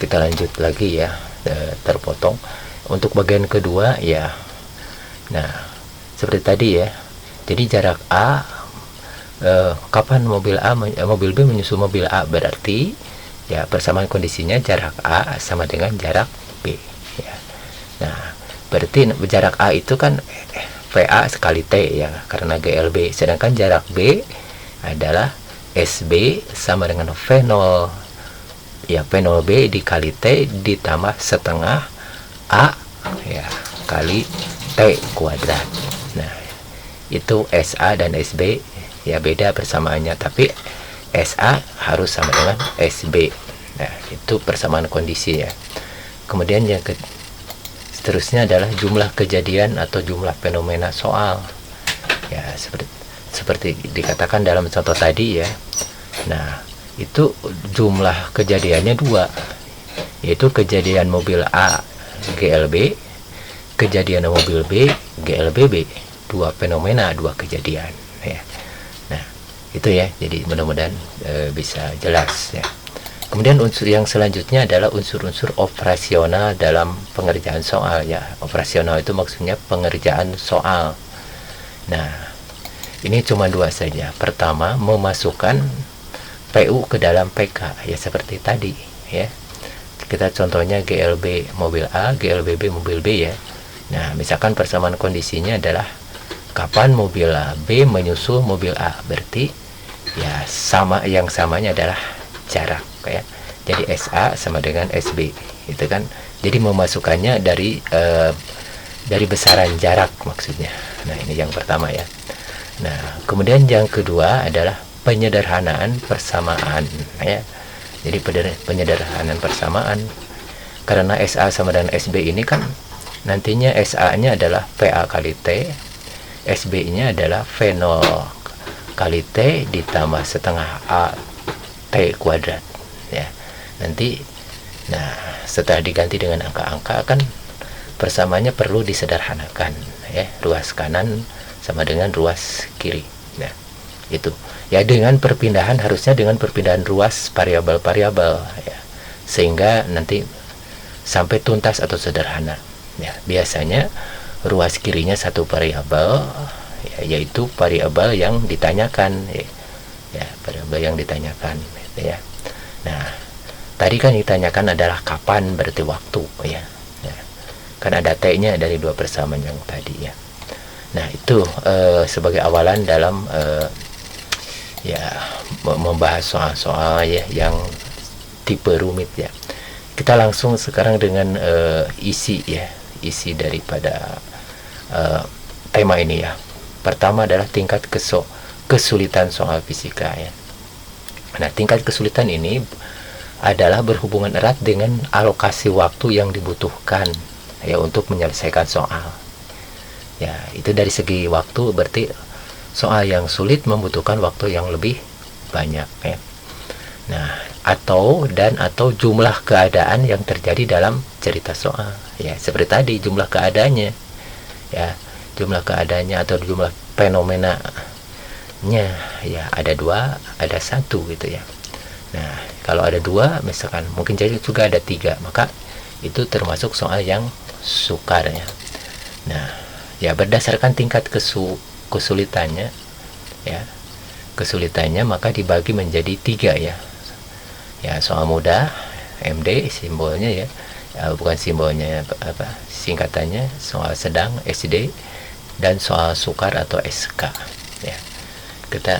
kita lanjut lagi ya, terpotong. Untuk bagian kedua ya, nah seperti tadi ya, jadi jarak A, kapan mobil B menyusul mobil A, berarti ya persamaan kondisinya jarak A sama dengan jarak B ya. Nah berarti jarak A itu kan VA sekali T ya, karena GLB, sedangkan jarak B adalah SB sama dengan V0 ya, V0B dikali T ditambah setengah A ya kali T kuadrat. Nah itu SA dan SB ya, beda persamaannya, tapi SA harus sama dengan SB. Nah itu persamaan kondisi ya. Kemudian yang seterusnya adalah jumlah kejadian atau jumlah fenomena soal ya, seperti dikatakan dalam contoh tadi ya. Nah itu jumlah kejadiannya 2, yaitu kejadian mobil A GLB, kejadian mobil B GLBB, 2 fenomena, 2 kejadian ya. Nah itu ya, jadi mudah-mudahan bisa jelas ya. Kemudian unsur yang selanjutnya adalah unsur-unsur operasional dalam pengerjaan soal ya. Operasional itu maksudnya pengerjaan soal. Nah ini cuma 2 saja. Pertama, memasukkan PU ke dalam PK ya, seperti tadi ya. Kita contohnya GLB mobil A, GLBB mobil B ya. Nah misalkan persamaan kondisinya adalah kapan mobil B menyusul mobil A, berarti ya sama, yang samanya adalah jarak ya. Jadi SA sama dengan SB itu kan. Jadi memasukkannya dari besaran jarak maksudnya. Nah ini yang pertama ya. Nah kemudian yang kedua adalah penyederhanaan persamaan ya. Jadi penyederhanaan persamaan, karena SA sama dengan SB ini kan nantinya SA nya adalah VA kali T, SB nya adalah V0 kali T ditambah setengah A T kuadrat ya. Nanti nah setelah diganti dengan angka-angka kan persamaannya perlu disederhanakan ya, ruas kanan sama dengan ruas kiri. Nah itu ya, dengan perpindahan, harusnya dengan perpindahan ruas variabel-variabel ya, sehingga nanti sampai tuntas atau sederhana ya. Biasanya ruas kirinya satu variabel ya, yaitu variabel yang ditanyakan ya, variabel yang ditanyakan gitu ya. Nah tadi kan ditanyakan adalah kapan, berarti waktu ya, kan ada T nya dari 2 persamaan yang tadi ya. Nah itu sebagai awalan dalam ya membahas soal-soal ya yang tipe rumit ya. Kita langsung sekarang dengan isi daripada tema ini ya. Pertama adalah tingkat kesulitan soal fisika ya. Nah tingkat kesulitan ini adalah berhubungan erat dengan alokasi waktu yang dibutuhkan ya untuk menyelesaikan soal ya. Itu dari segi waktu, berarti soal yang sulit membutuhkan waktu yang lebih banyak ya. Nah atau jumlah keadaan yang terjadi dalam cerita soal ya, seperti tadi jumlah keadaannya ya, jumlah keadaannya atau jumlah fenomenanya ya, ada 2 ada 1 gitu ya. Nah kalau ada 2 misalkan, mungkin jadi juga ada 3, maka itu termasuk soal yang sukar ya. Nah ya berdasarkan tingkat kesulitannya ya, maka dibagi menjadi 3 ya. Ya soal mudah MD simbolnya ya, bukan simbolnya apa singkatannya, soal sedang SD, dan soal sukar atau SK ya. Kita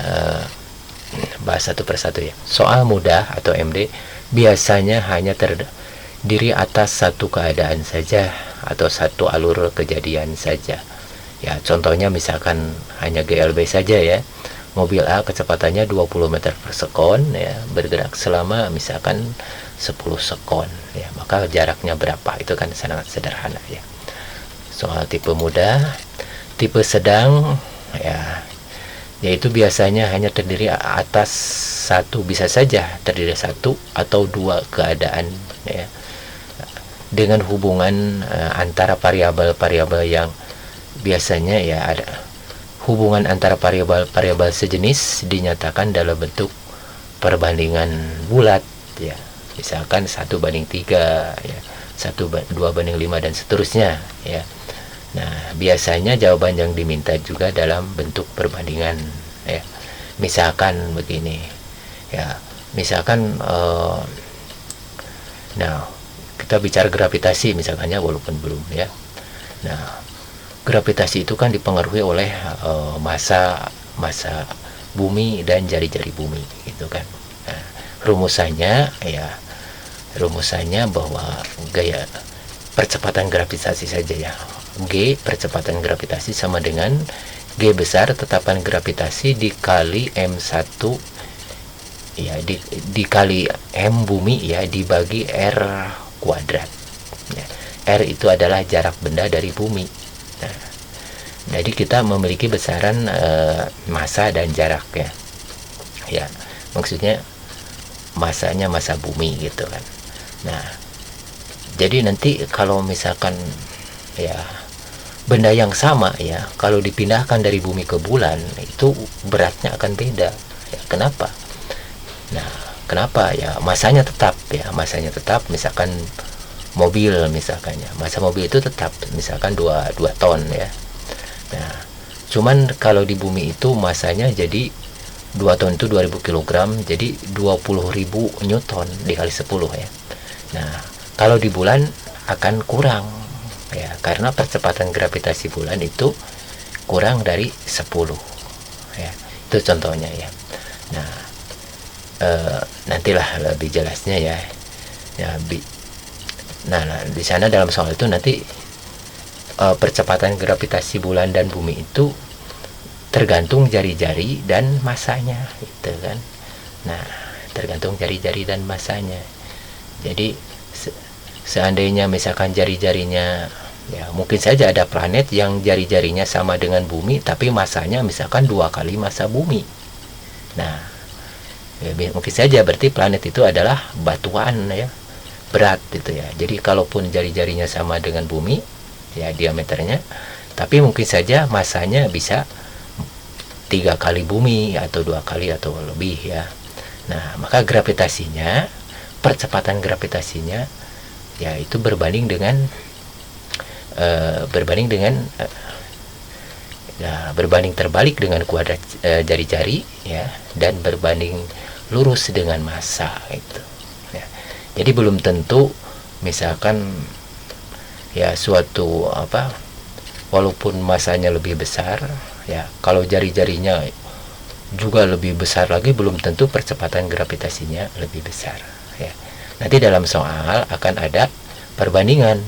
bahas satu persatu ya. Soal mudah atau MD biasanya hanya terdiri atas satu keadaan saja atau satu alur kejadian saja ya. Contohnya misalkan hanya GLB saja ya, mobil A kecepatannya 20 meter per sekon ya, bergerak selama misalkan 10 sekon ya, maka jaraknya berapa, itu kan sangat sederhana ya. Soal tipe mudah. Tipe sedang ya, yaitu biasanya hanya terdiri atas satu, bisa saja terdiri 1 atau 2 keadaan ya, dengan hubungan antara variabel-variabel yang biasanya ya ada hubungan antara variabel-variabel sejenis dinyatakan dalam bentuk perbandingan bulat ya. misalkan 1:3 ya, 2:5 dan seterusnya ya. Nah, biasanya jawaban yang diminta juga dalam bentuk perbandingan ya. Misalkan begini ya, misalkan nah, kita bicara gravitasi misalkannya, walaupun belum ya. Nah, gravitasi itu kan dipengaruhi oleh massa bumi dan jari-jari bumi gitu kan. Nah, rumusannya bahwa gaya percepatan gravitasi saja ya, G percepatan gravitasi sama dengan G besar tetapan gravitasi dikali M1 ya, dikali M bumi ya, dibagi R kuadrat ya. R itu adalah jarak benda dari bumi. Nah, jadi kita memiliki besaran massa dan jarak ya. Ya, maksudnya masanya massa bumi gitu kan. Nah, jadi nanti kalau misalkan ya benda yang sama ya, kalau dipindahkan dari bumi ke bulan itu beratnya akan beda ya. Kenapa? Nah, kenapa ya? Masanya tetap ya, masanya tetap. Misalkan mobil misalkannya, massa mobil itu tetap misalkan 2 ton ya. Nah, cuman kalau di bumi itu masanya jadi 2 ton itu 2000 kg, jadi 20.000 Newton dikali 10 ya. Nah, kalau di bulan akan kurang ya, karena percepatan gravitasi bulan itu kurang dari 10 ya. Itu contohnya ya. Nah, nantilah lebih jelasnya ya. Nah, di sana dalam soal itu nanti percepatan gravitasi bulan dan bumi itu tergantung jari-jari dan masanya gitu kan. Nah, tergantung jari-jari dan masanya. Jadi seandainya misalkan jari-jarinya ya, mungkin saja ada planet yang jari-jarinya sama dengan bumi tapi masanya misalkan 2 kali massa bumi. Nah, ya, mungkin saja berarti planet itu adalah batuan ya, berat gitu ya. Jadi kalaupun jari-jarinya sama dengan bumi ya diameternya, tapi mungkin saja masanya bisa 3 kali bumi atau 2 kali atau lebih ya. Nah, maka gravitasinya, percepatan gravitasinya ya itu berbanding dengan berbanding terbalik dengan kuadrat jari-jari ya, dan berbanding lurus dengan massa itu ya. Jadi belum tentu misalkan ya suatu walaupun massanya lebih besar ya, kalau jari-jarinya juga lebih besar lagi belum tentu percepatan gravitasinya lebih besar ya. Nanti dalam soal akan ada perbandingan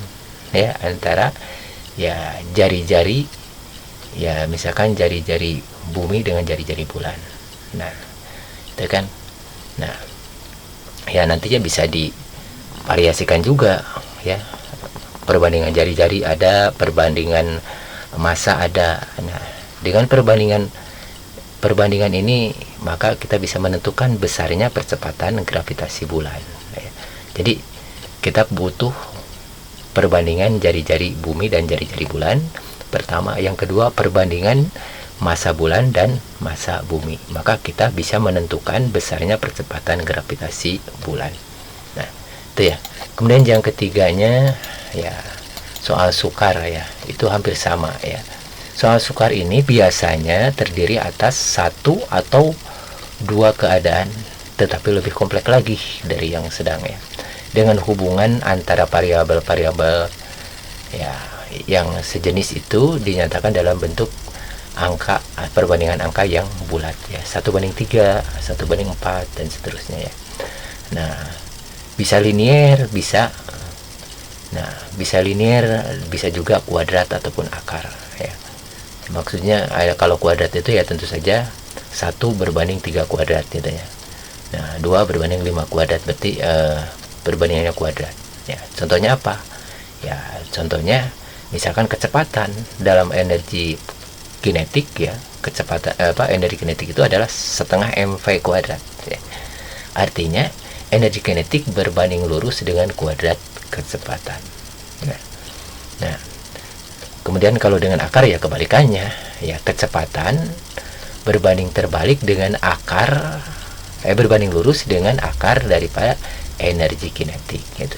ya antara ya jari-jari ya, misalkan jari-jari bumi dengan jari-jari bulan. Nah, itu kan. Nah, ya nantinya bisa divariasikan juga ya. Perbandingan jari-jari ada, perbandingan massa ada. Nah, dengan perbandingan ini maka kita bisa menentukan besarnya percepatan gravitasi bulan ya. Jadi kita butuh perbandingan jari-jari bumi dan jari-jari bulan pertama, yang kedua perbandingan massa bulan dan massa bumi, maka kita bisa menentukan besarnya percepatan gravitasi bulan. Nah, itu ya. Kemudian yang ketiganya ya soal sukar ya, itu hampir sama ya. Soal sukar ini biasanya terdiri atas 1 atau 2 keadaan, tetapi lebih kompleks lagi dari yang sedang ya, dengan hubungan antara variabel-variabel ya yang sejenis itu dinyatakan dalam bentuk angka, perbandingan angka yang bulat ya, 1:3, 1:4 dan seterusnya ya. Nah, bisa linear, bisa linear, bisa juga kuadrat ataupun akar ya. Maksudnya kalau kuadrat itu ya tentu saja 1:3 kuadrat gitu ya. Nah, 2:5 kuadrat berarti perbandingannya kuadrat ya. Contohnya apa ya? Contohnya misalkan kecepatan dalam energi kinetik ya, kecepatan energi kinetik itu adalah setengah mv kuadrat ya. Artinya energi kinetik berbanding lurus dengan kuadrat kecepatan ya. Nah, kemudian kalau dengan akar ya kebalikannya ya, kecepatan berbanding terbalik dengan akar berbanding lurus dengan akar daripada energi kinetik gitu.